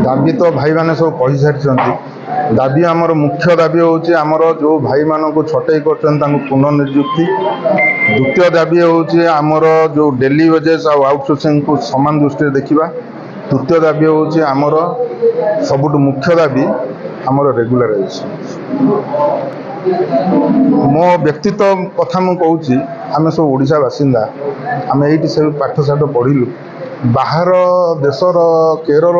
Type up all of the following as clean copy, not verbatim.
दाबी तो भाई मैंने सब कही सारी दाबी आमर मुख्य दाबी हूँ आमर जो भाई मान को छटई कर पुनर्निजुक्ति। द्वितीय दाबी हूँ आमर जो डेली वेजेस और आउटसोर्सिंग को समान दृष्टि देखा। तृतीय दाबी हूँ आमर सबुठ मुख्य दाबी आमर रेगुलाराइजेशन। मो व्यक्तित्व कथा मु कहूँ आम सब ओडिशा बासिंदा आम ये सब पाठशाठ पढ़िलु बाहर देशर केरल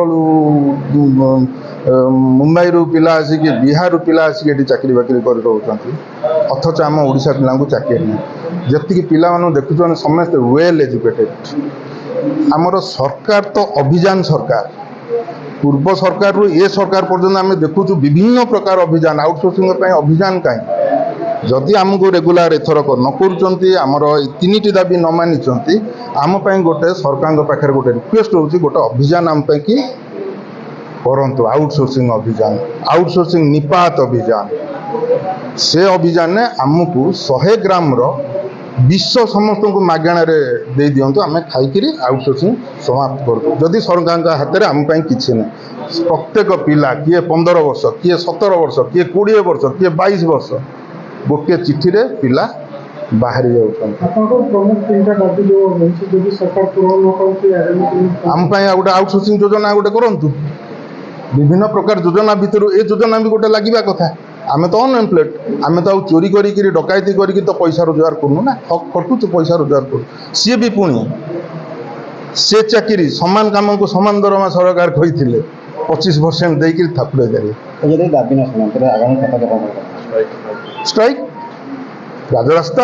मुंबई रु पिला आसिक बिहार पिला आसिक ये चाकरी बाकरी कर अथच आम ओडिशा पिला चाकरी नहीं जी पिला देखुं समस्त वेल एजुकेटेड। आमर सरकार तो अभियान सरकार पूर्व सरकार रु ए सरकार पर्यंत आम देखु विभिन्न प्रकार अभियान आउटसोर्सिंग अभियान कहीं जदि आमको रेगुलार एथर न करमर तीन दाबी न मानी आम गोटे सरकार पाखे गोटे रिक्वेस्ट होची गोटे अभियान आम कि करंतु आउटसोर्सिंग अभियान आउटसोर्सिंग निपात अभियान से अभियान ने आमको 100 ग्राम विश्व समस्त को मागणार दे दिंतु आम खाई आउटसोर्सिंग समाप्त कर जदि सरकार हाथ में आम कि ना प्रत्येक पिला किए 15 वर्ष किए 17 वर्ष किए 20 वर्ष किए 22 वर्ष गोटे चिठी रे पिला बाहरी आम गोटे आउटसोर्सिंग योजना गोटे करूँ विभिन्न प्रकार योजना भितर ए योजना भी गोटे लगे कथा आम तो अनएम्प्लॉयड आम तो चोरी करी डकैती करी तो पैसा रोजगार करूँ ना खटुच पैसा रोजगार करूँ सी भी पुणी से चाकरी सामान काम को सामान दरमा सरकार कही 25% देकर थापुड़े देवे स्ट्राइक राजरास्ता